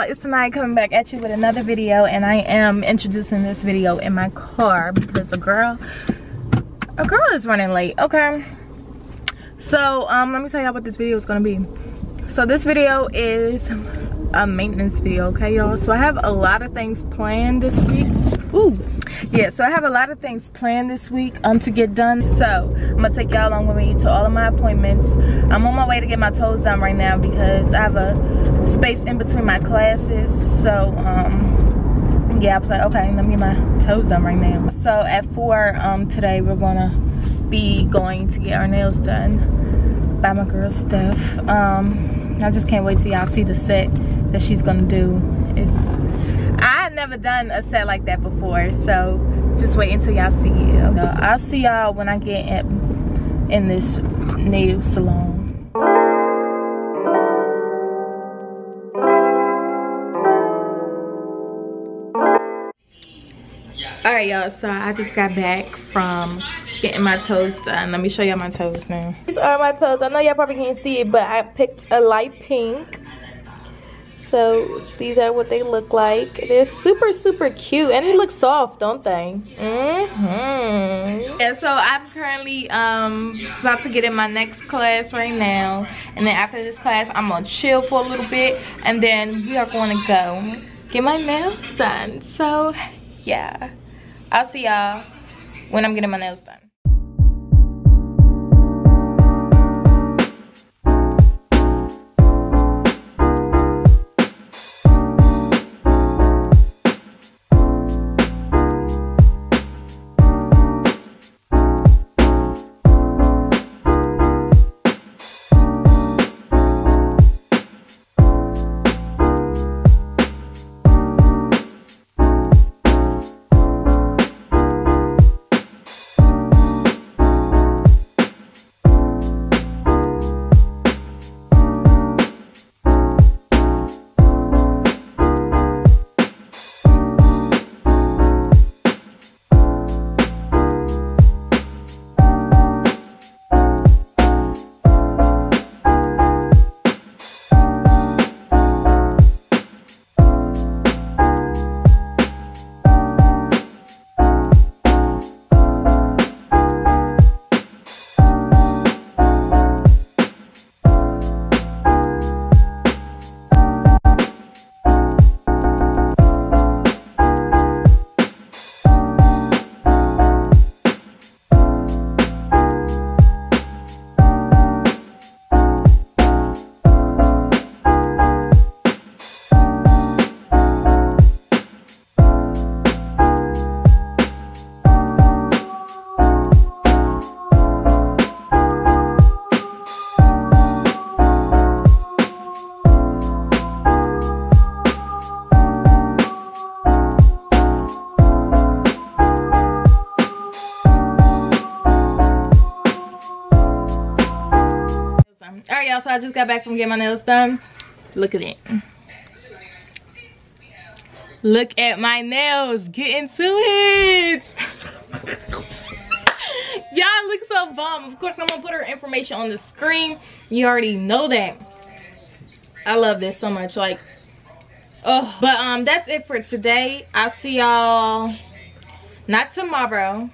it's tonight, coming back at you with another video, and I am introducing this video in my car because a girl is running late. Okay, so let me tell y'all what this video is gonna be. So this video is a maintenance video, okay y'all? So I have a lot of things planned this week. Ooh, yeah, so I have a lot of things planned this week to get done. So I'm gonna take y'all along with me to all of my appointments. I'm on my way to get my toes done right now because I have a space in between my classes. So yeah, I was like, okay, let me get my toes done right now. So at 4 today we're gonna be going to get our nails done by my girl Steph. I just can't wait till y'all see the set that she's gonna do. I had never done a set like that before, so just wait until y'all see it. I'll see y'all when I get in this nail salon. Alright y'all, so I just got back from getting my toes done. Let me show y'all my toes now. These are my toes. I know y'all probably can't see it, but I picked a light pink. So these are what they look like. They're super, super cute, and they look soft, don't they? Yeah, so I'm currently about to get in my next class right now, and then after this class I'm gonna chill for a little bit, and then we are going to go get my nails done. So yeah, I'll see y'all when I'm getting my nails done. Alright y'all, so I just got back from getting my nails done. Look at it. Look at my nails. Get into it. Y'all look so bomb. Of course I'm gonna put her information on the screen. You already know that. I love this so much. Like, oh, but that's it for today. I'll see y'all not tomorrow,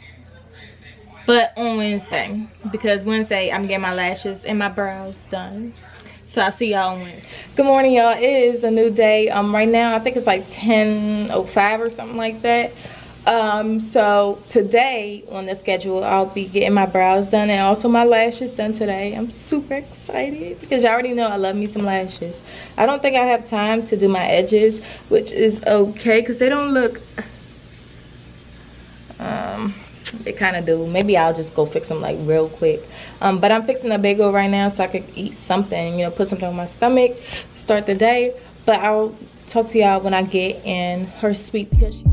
but on Wednesday, because Wednesday I'm getting my lashes and my brows done. So I'll see y'all on Wednesday. Good morning y'all, it is a new day. Right now I think it's like 10:05 or something like that. So today on the schedule I'll be getting my brows done and also my lashes done today. I'm super excited because y'all already know I love me some lashes. I don't think I have time to do my edges, which is okay because they don't look they kind of do. Maybe I'll just go fix them like real quick. But I'm fixing a bagel right now so I could eat something, you know, put something on my stomach, start the day. But I'll talk to y'all when I get in her suite because she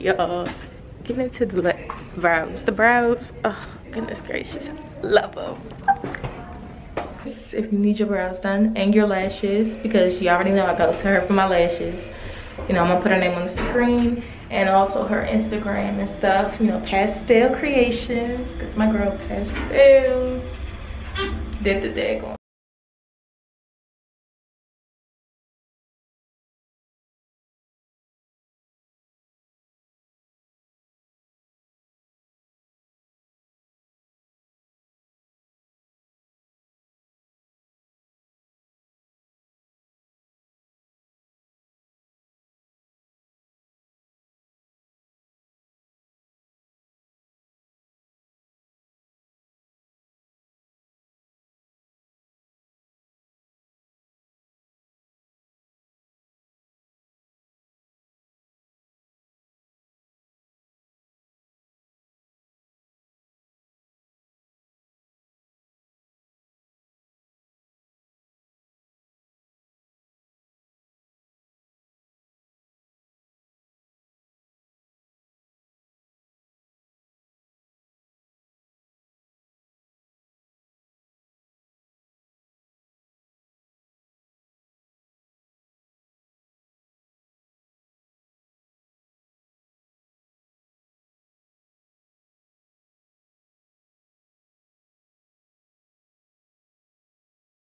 y'all. Getting into the brows. The brows, oh goodness gracious, love them. If you need your brows done and your lashes, because you already know I go to her for my lashes. You know, I'm gonna put her name on the screen and also her Instagram and stuff. You know, Pastel Creations, because my girl Pastel did the daggone.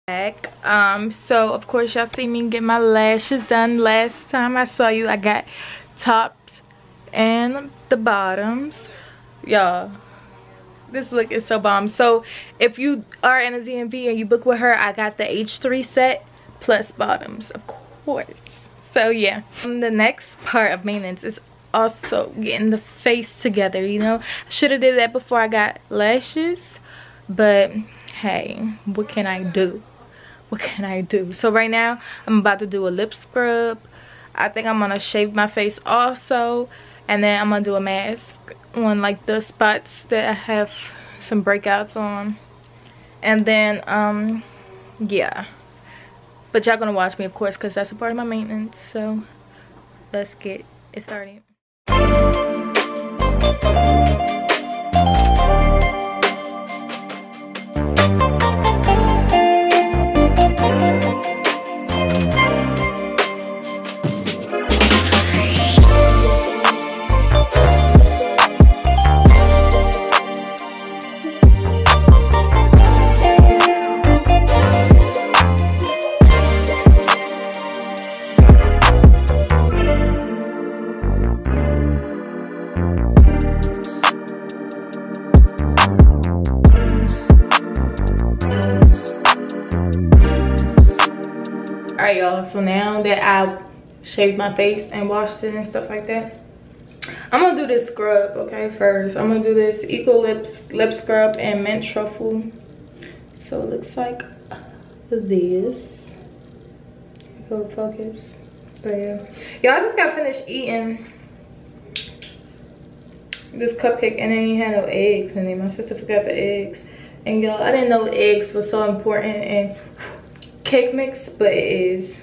Back. So of course y'all see me get my lashes done. Last time I saw you, I got tops and the bottoms. Y'all, this look is so bomb. So if you are in a DMV and you book with her, I got the H3 set plus bottoms, of course. So yeah, the next part of maintenance is also getting the face together. You know, I should have did that before I got lashes, but hey, what can I do? What can I do? So right now I'm about to do a lip scrub. I think I'm gonna shave my face also, and then I'm gonna do a mask on like the spots that I have some breakouts on. And then yeah, but y'all gonna watch me of course, because that's a part of my maintenance. So let's get it started. Alright y'all, so now that I shaved my face and washed it and stuff like that, I'm gonna do this scrub, okay? First I'm gonna do this Eco lip scrub and mint truffle. So it looks like this. Go focus. But yeah, y'all, I just got finished eating this cupcake and it ain't had no eggs in it. My sister forgot the eggs, and y'all, I didn't know eggs was so important in cake mix, but it is.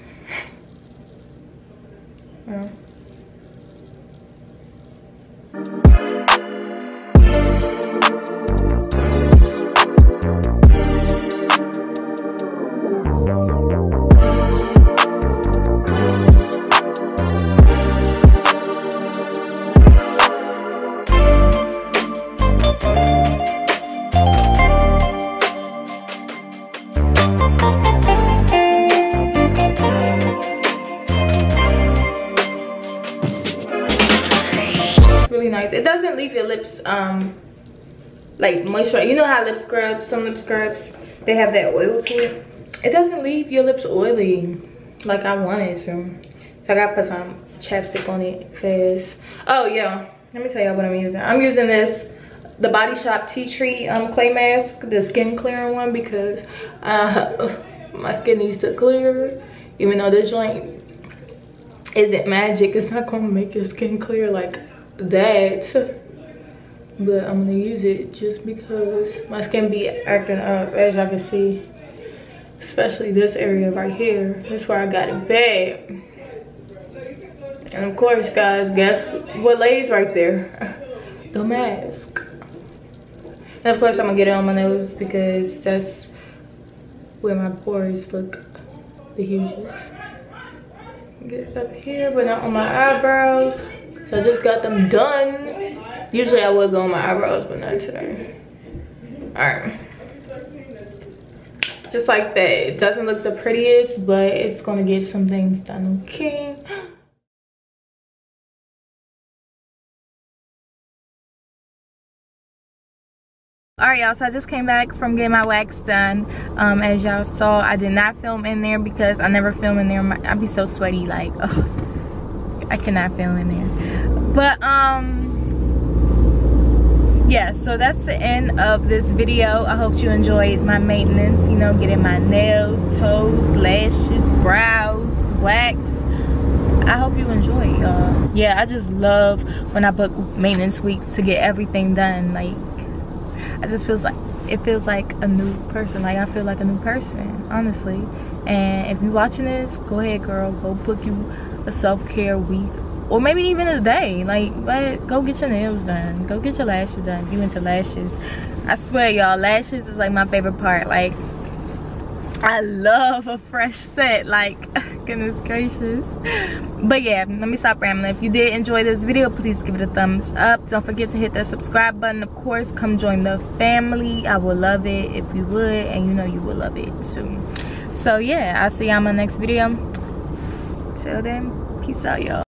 Nice. It doesn't leave your lips like moisturize. You know how lip scrubs, some lip scrubs, they have that oil to it. It doesn't leave your lips oily like I wanted to. So I gotta put some chapstick on it fast. Oh yeah, let me tell y'all what I'm using. I'm using this, the Body Shop Tea Tree clay mask, the skin clearing one, because my skin needs to clear. Even though this joint isn't magic, it's not gonna make your skin clear like that, but I'm gonna use it just because my skin be acting up, as y'all can see, especially this area right here. That's where I got it bad. And of course, guys, guess what lays right there? The mask. And of course, I'm gonna get it on my nose because that's where my pores look the hugest. Get it up here, but not on my eyebrows. So I just got them done. Usually I would go on my eyebrows, but not today. Alright. Just like that. It doesn't look the prettiest, but it's gonna get some things done, okay? Alright, y'all, so I just came back from getting my wax done. As y'all saw, I did not film in there because I never film in there. I'd be so sweaty, like, ugh, I cannot film in there. But yeah, so that's the end of this video. I hope you enjoyed my maintenance, you know, getting my nails, toes, lashes, brows, wax. I hope you enjoy it, y'all. Yeah, I just love when I book maintenance week to get everything done. Like, I just feels like it feels like a new person. Like, I feel like a new person, honestly. And if you're watching this, go ahead, girl, go book you a self-care week, or maybe even a day. Like, but go get your nails done, go get your lashes done if you into lashes. I swear, y'all, lashes is like my favorite part. Like, I love a fresh set, like, goodness gracious. But yeah, let me stop rambling. If you did enjoy this video, please give it a thumbs up. Don't forget to hit that subscribe button. Of course, come join the family. I would love it if you would, and you know you would love it too. So yeah, I'll see y'all in my next video. Till then, peace out, y'all.